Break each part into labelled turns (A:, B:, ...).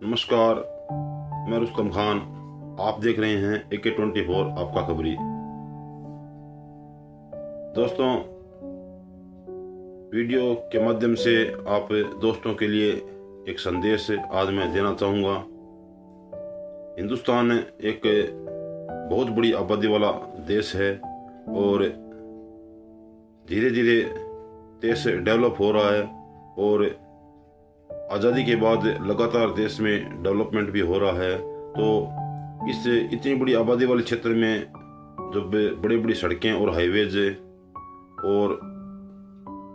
A: नमस्कार, मैं रुस्तम खान। आप देख रहे हैं AK24 आपका खबरी। दोस्तों, वीडियो के माध्यम से आप दोस्तों के लिए एक संदेश आज मैं देना चाहूँगा। हिंदुस्तान एक बहुत बड़ी आबादी वाला देश है और धीरे धीरे देश डेवलप हो रहा है और आज़ादी के बाद लगातार देश में डेवलपमेंट भी हो रहा है। तो इस इतनी बड़ी आबादी वाले क्षेत्र में जब बड़ी बड़ी सड़कें और हाईवेज और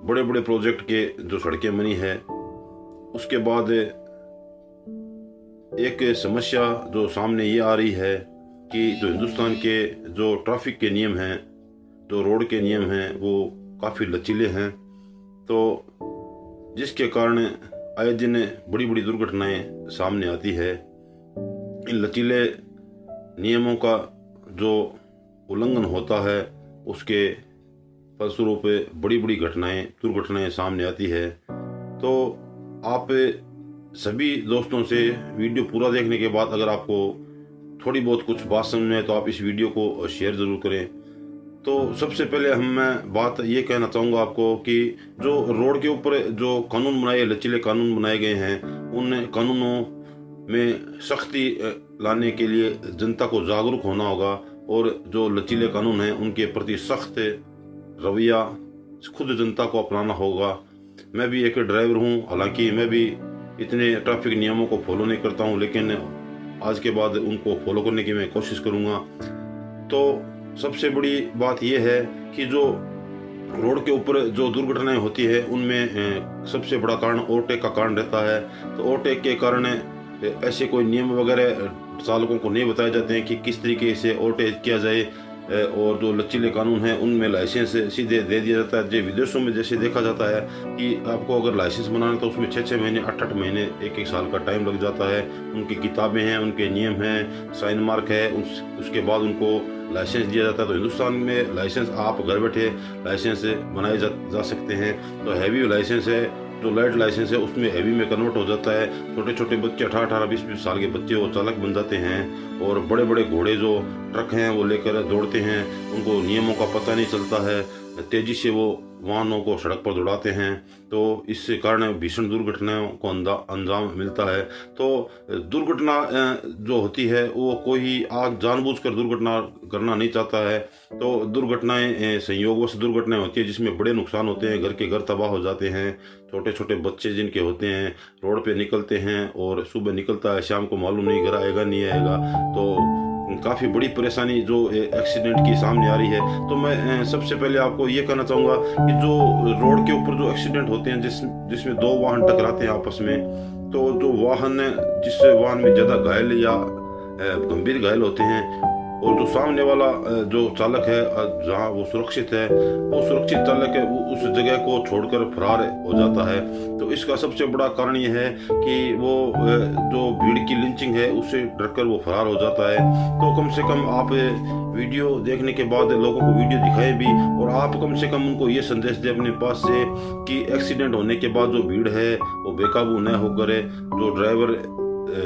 A: बड़े बड़े प्रोजेक्ट के जो सड़कें बनी है, उसके बाद एक समस्या जो सामने ये आ रही है कि जो हिंदुस्तान के जो ट्रैफिक के नियम हैं, जो रोड के नियम हैं, वो काफ़ी लचीले हैं। तो जिसके कारण आए दिन बड़ी बड़ी दुर्घटनाएं सामने आती है। इन लचीले नियमों का जो उल्लंघन होता है, उसके फलस्वरूप बड़ी बड़ी दुर्घटनाएं सामने आती है। तो आप सभी दोस्तों से वीडियो पूरा देखने के बाद अगर आपको थोड़ी बहुत कुछ बात समझ में आए तो आप इस वीडियो को शेयर ज़रूर करें। तो सबसे पहले मैं बात ये कहना चाहूँगा आपको कि जो रोड के ऊपर जो कानून बनाए, लचीले कानून बनाए गए हैं, उन कानूनों में सख्ती लाने के लिए जनता को जागरूक होना होगा और जो लचीले कानून हैं उनके प्रति सख्त रवैया खुद जनता को अपनाना होगा। मैं भी एक ड्राइवर हूँ, हालांकि मैं भी इतने ट्रैफिक नियमों को फॉलो नहीं करता हूँ, लेकिन आज के बाद उनको फॉलो करने की मैं कोशिश करूँगा। तो सबसे बड़ी बात यह है कि जो रोड के ऊपर जो दुर्घटनाएं होती है उनमें सबसे बड़ा कारण ओवरटेक का कारण रहता है। तो ओवरटेक के कारण ऐसे कोई नियम वगैरह चालकों को नहीं बताए जाते हैं कि किस तरीके से ओवरटेक किया जाए, और जो लचीले कानून हैं उनमें लाइसेंस सीधे दे दिया जाता है। जो विदेशों में जैसे देखा जाता है कि आपको अगर लाइसेंस बनाना तो उसमें 6-6 महीने 8-8 महीने 1-1 साल का टाइम लग जाता है। उनकी किताबें हैं, उनके नियम हैं, साइन मार्क है, उसके बाद उनको लाइसेंस दिया जाता है। तो हिंदुस्तान में लाइसेंस आप घर बैठे लाइसेंस बनाए जा सकते हैं। तो हैवी लाइसेंस है, जो लाइट लाइसेंस है उसमें हैवी में कन्वर्ट हो जाता है। छोटे छोटे बच्चे 18-18, 20-20 साल के बच्चे वो चालक बन जाते हैं और बड़े बड़े घोड़े जो ट्रक हैं वो लेकर दौड़ते हैं, उनको नियमों का पता नहीं चलता है, तेजी से वो वाहनों को सड़क पर दौड़ाते हैं। तो इस कारण भीषण दुर्घटनाओं को अंजाम मिलता है। तो दुर्घटना जो होती है वो कोई जानबूझकर दुर्घटना करना नहीं चाहता है। तो दुर्घटनाएं संयोगवश दुर्घटनाएं होती है जिसमें बड़े नुकसान होते हैं, घर के घर तबाह हो जाते हैं। छोटे छोटे बच्चे जिनके होते हैं रोड पे निकलते हैं और सुबह निकलता है, शाम को मालूम नहीं घर आएगा नहीं आएगा। तो काफ़ी बड़ी परेशानी जो एक्सीडेंट की सामने आ रही है। तो मैं सबसे पहले आपको ये कहना चाहूँगा कि जो रोड के ऊपर जो एक्सीडेंट होते हैं जिसमें दो वाहन टकराते हैं आपस में, तो जो वाहन जिस वाहन में ज़्यादा घायल या गंभीर घायल होते हैं और जो सामने वाला जो चालक है जहाँ वो सुरक्षित है, वो सुरक्षित चालक है, वो उस जगह को छोड़कर फरार हो जाता है। तो इसका सबसे बड़ा कारण ये है कि वो जो भीड़ की लिंचिंग है उससे डरकर वो फरार हो जाता है। तो कम से कम आप वीडियो देखने के बाद लोगों को वीडियो दिखाएं भी, और आप कम से कम उनको ये संदेश दें अपने पास से कि एक्सीडेंट होने के बाद जो भीड़ है वो बेकाबू न होकर जो ड्राइवर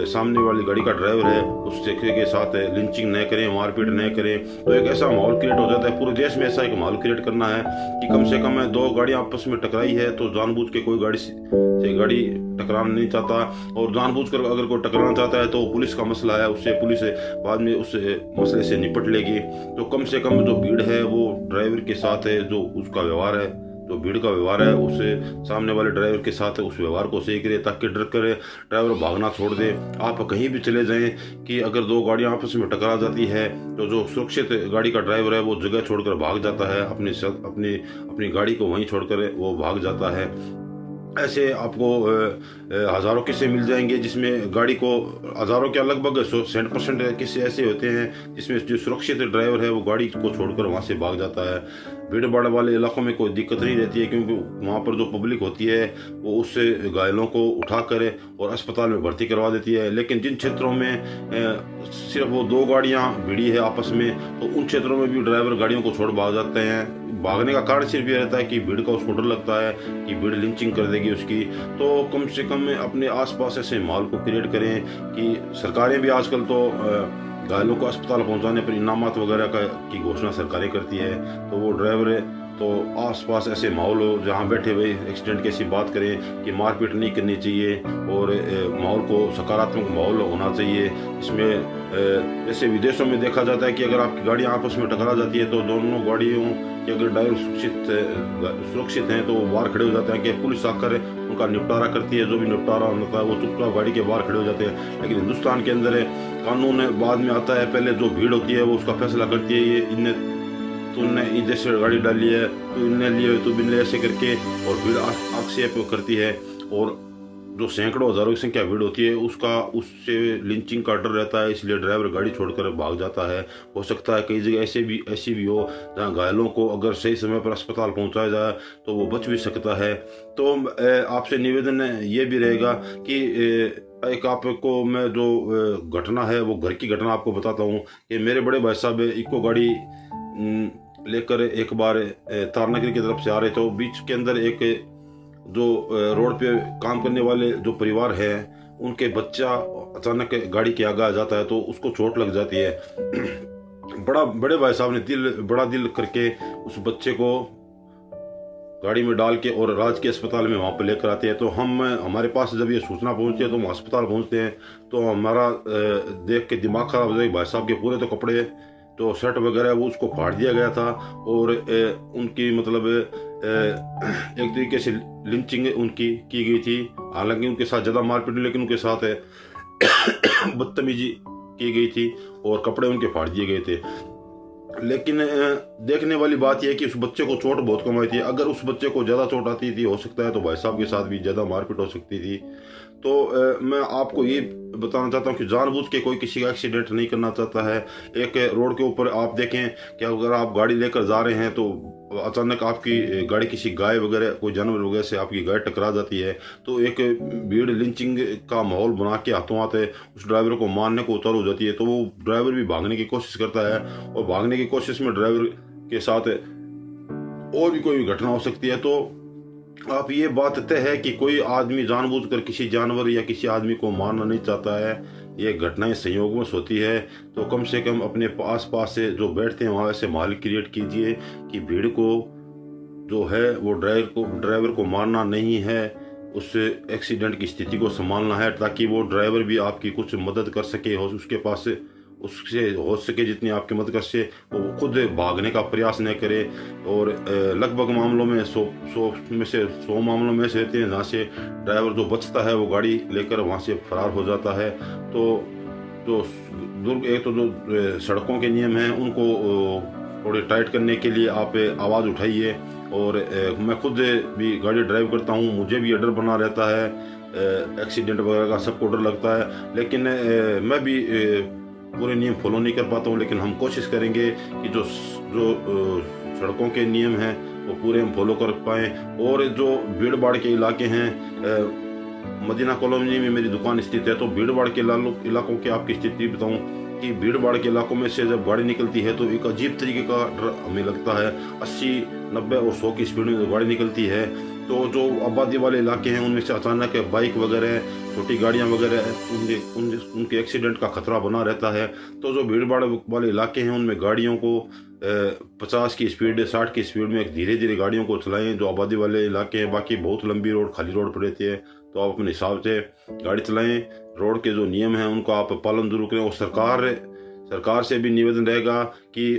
A: सामने वाली गाड़ी का ड्राइवर है उससे के साथ लिंचिंग न करें, मारपीट न करें। तो एक ऐसा माहौल क्रिएट हो जाता है, पूरे देश में ऐसा एक माहौल क्रिएट करना है कि कम से कम दो गाड़ियां आपस में टकराई है तो जानबूझ के कोई गाड़ी से गाड़ी टकराना नहीं चाहता, और जानबूझकर अगर कोई टकराना चाहता है तो पुलिस का मसला है, उससे पुलिस बाद में उस मसले से निपट लेगी। तो कम से कम जो भीड़ है वो ड्राइवर के साथ है, जो उसका व्यवहार है, जो भीड़ का व्यवहार है उससे सामने वाले ड्राइवर के साथ उस व्यवहार को सही करे, ताकि डर कर ड्राइवर भागना छोड़ दे। आप कहीं भी चले जाएं कि अगर दो गाड़ियां आपस में टकरा जाती है तो जो सुरक्षित गाड़ी का ड्राइवर है वो जगह छोड़कर भाग जाता है, अपनी गाड़ी को वहीं छोड़कर वो भाग जाता है। ऐसे आपको हज़ारों किस्से मिल जाएंगे जिसमें गाड़ी को हज़ारों क्या लगभग 100% किस्से ऐसे होते हैं जिसमें जो सुरक्षित ड्राइवर है वो गाड़ी को छोड़कर वहाँ से भाग जाता है। भीड़ भाड़ वाले इलाकों में कोई दिक्कत नहीं रहती है, क्योंकि वहाँ पर जो पब्लिक होती है वो उससे घायलों को उठाकर और अस्पताल में भर्ती करवा देती है। लेकिन जिन क्षेत्रों में सिर्फ वो 2 गाड़ियाँ भिड़ी है आपस में, तो उन क्षेत्रों में भी ड्राइवर गाड़ियों को छोड़ भाग जाते हैं। भागने का कारण सिर्फ ये रहता है कि भीड़ का उसको डर लगता है कि भीड़ लिंचिंग कर देगी उसकी। तो कम से कम अपने आसपास ऐसे माहौल को क्रिएट करें कि सरकारें भी आजकल तो घायलों को अस्पताल पहुंचाने पर इनामात वगैरह की घोषणा सरकारें करती है। तो वो ड्राइवर तो आसपास ऐसे माहौल हो जहाँ बैठे हुए एक्सीडेंट की ऐसी बात करें कि मारपीट नहीं करनी चाहिए और माहौल को सकारात्मक माहौल होना चाहिए। इसमें जैसे विदेशों में देखा जाता है कि अगर आपकी गाड़ियाँ आपस में टकरा जाती है तो दोनों गाड़ियों के अगर ड्राइवर सुरक्षित हैं तो वो बाहर खड़े हो जाते हैं कि पुलिस आकर उनका निपटारा करती है। जो भी निपटारा होता है वो चुपचाप गाड़ी के बाहर खड़े हो जाते हैं। लेकिन हिंदुस्तान के अंदर कानून बाद में आता है, पहले जो भीड़ होती है वो उसका फैसला करती है। ये इनने तूने इधर से गाड़ी डाली है, तो इनने लिए तो बिन ऐसे करके, और भीड़ आक्षेप करती है। और जो सैकड़ों हजारों की संख्या भीड़ होती है उससे लिंचिंग का डर रहता है, इसलिए ड्राइवर गाड़ी छोड़कर भाग जाता है। हो सकता है कई जगह ऐसी भी हो जहाँ घायलों को अगर सही समय पर अस्पताल पहुंचाया जाए तो वो बच भी सकता है। तो आपसे निवेदन ये भी रहेगा कि एक आपको मैं जो घटना है वो घर की घटना आपको बताता हूँ कि मेरे बड़े भाई साहब इको गाड़ी लेकर एक बार तारनगरी की तरफ से आ रहे थे। बीच के अंदर एक जो रोड पे काम करने वाले जो परिवार है उनके बच्चा अचानक गाड़ी के आगे आ जाता है तो उसको चोट लग जाती है। बड़े भाई साहब ने बड़ा दिल करके उस बच्चे को गाड़ी में डाल के और राजकीय अस्पताल में वहाँ पर लेकर आते हैं। तो हमारे पास जब ये सूचना पहुँचती है तो हम अस्पताल पहुँचते हैं तो हमारा देख के दिमाग खराब हो जाए। भाई साहब के पूरे तो कपड़े तो शर्ट वगैरह वो उसको फाड़ दिया गया था और उनकी मतलब एक तरीके से लिंचिंग उनकी की गई थी। हालांकि उनके साथ ज़्यादा मारपीट नहीं, लेकिन उनके साथ बदतमीजी की गई थी और कपड़े उनके फाड़ दिए गए थे। लेकिन देखने वाली बात यह है कि उस बच्चे को चोट बहुत कम आई थी। अगर उस बच्चे को ज़्यादा चोट आती थी हो सकता है तो भाई साहब के साथ भी ज़्यादा मारपीट हो सकती थी। तो मैं आपको ये बताना चाहता हूँ कि जानबूझ के कोई किसी का एक्सीडेंट नहीं करना चाहता है। एक रोड के ऊपर आप देखें कि अगर आप गाड़ी लेकर जा रहे हैं तो अचानक आपकी गाड़ी किसी गाय वगैरह कोई जानवर वगैरह से आपकी गाय टकरा जाती है तो एक भीड़ लिंचिंग का माहौल बना के हाथों हाथ उस ड्राइवर को मारने को उतर हो जाती है। तो वो ड्राइवर भी भागने की कोशिश करता है और भागने की कोशिश में ड्राइवर के साथ और भी कोई घटना हो सकती है। तो आप ये बात तय है कि कोई आदमी जानबूझकर किसी जानवर या किसी आदमी को मारना नहीं चाहता है। ये घटनाएं संयोगवश होती है। तो कम से कम अपने आस पास से जो बैठते हैं वहाँ से माहौल क्रिएट कीजिए कि भीड़ को जो है वो ड्राइवर को मारना नहीं है, उस एक्सीडेंट की स्थिति को संभालना है ताकि वो ड्राइवर भी आपकी कुछ मदद कर सके। उसके पास उससे हो सके जितनी आपकी मदद कर से वो खुद भागने का प्रयास न करे। और लगभग मामलों में 100 मामलों में से रहते हैं जहाँ से ड्राइवर जो बचता है वो गाड़ी लेकर वहाँ से फरार हो जाता है। तो एक तो जो सड़कों के नियम हैं उनको थोड़े टाइट करने के लिए आप आवाज़ उठाइए। और मैं खुद भी गाड़ी ड्राइव करता हूँ, मुझे भी डर बना रहता है, एक्सीडेंट वगैरह का सबको डर लगता है। लेकिन मैं भी पूरे नियम फॉलो नहीं कर पाता हूँ। लेकिन हम कोशिश करेंगे कि जो सड़कों के नियम हैं वो पूरे हम फॉलो कर पाएँ। और जो भीड़ भाड़ के इलाके हैं, मदीना कॉलोनी में मेरी दुकान स्थित है, तो भीड़ भाड़ के इलाकों की आपकी स्थिति बताऊँ कि भीड़ भाड़ के इलाकों में से जब गाड़ी निकलती है तो एक अजीब तरीके का डर हमें लगता है। 80, 90 और 100 की स्पीड में गाड़ी निकलती है तो जो आबादी वाले इलाके हैं उनमें से अचानक बाइक वगैरह छोटी गाड़ियां वगैरह उनके एक्सीडेंट का खतरा बना रहता है। तो जो भीड़ भाड़ वाले इलाके हैं उनमें गाड़ियों को 50 की स्पीड 60 की स्पीड में धीरे धीरे गाड़ियों को चलाएं। जो आबादी वाले इलाके हैं, बाकी बहुत लंबी रोड खाली रोड पर रहती है तो आप अपने हिसाब से गाड़ी चलाएं। रोड के जो नियम हैं उनका आप पालन जरूर करें। और सरकार से भी निवेदन रहेगा कि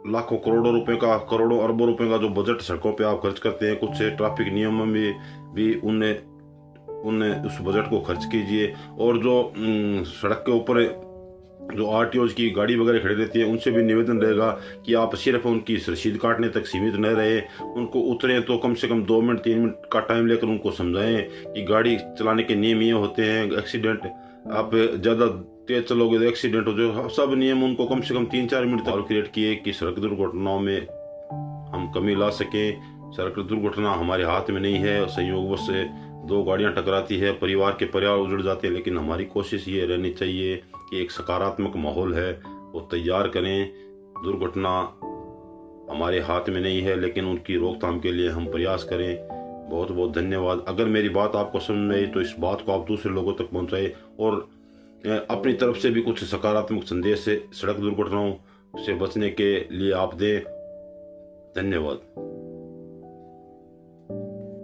A: लाखों करोड़ों अरबों रुपए का जो बजट सड़कों पे आप खर्च करते हैं, कुछ ट्रैफिक नियमों में भी उन्हें उस बजट को खर्च कीजिए। और जो सड़क के ऊपर जो आरटीओज की गाड़ी वगैरह खड़ी रहती है उनसे भी निवेदन रहेगा कि आप सिर्फ उनकी रसीद काटने तक सीमित न रहे। उनको उतरें तो कम से कम 2 मिनट 3 मिनट का टाइम लेकर उनको समझाएं कि गाड़ी चलाने के नियम ये होते हैं। एक्सीडेंट आप ज़्यादा तेज चलोगे तो एक्सीडेंट हो जाए। सब नियम उनको कम से कम 3-4 मिनट तक क्रिएट किए कि सड़क दुर्घटनाओं में हम कमी ला सकें। सड़क दुर्घटना हमारे हाथ में नहीं है, संयोगवश से दो गाड़ियां टकराती है, परिवार उजड़ जाते हैं, लेकिन हमारी कोशिश ये रहनी चाहिए कि एक सकारात्मक माहौल है वो तैयार करें। दुर्घटना हमारे हाथ में नहीं है, लेकिन उनकी रोकथाम के लिए हम प्रयास करें। बहुत बहुत धन्यवाद। अगर मेरी बात आपको समझ में आई तो इस बात को आप दूसरे लोगों तक पहुंचाएं और अपनी तरफ से भी कुछ सकारात्मक संदेश से सड़क दुर्घटनाओं से बचने के लिए आप दें। धन्यवाद।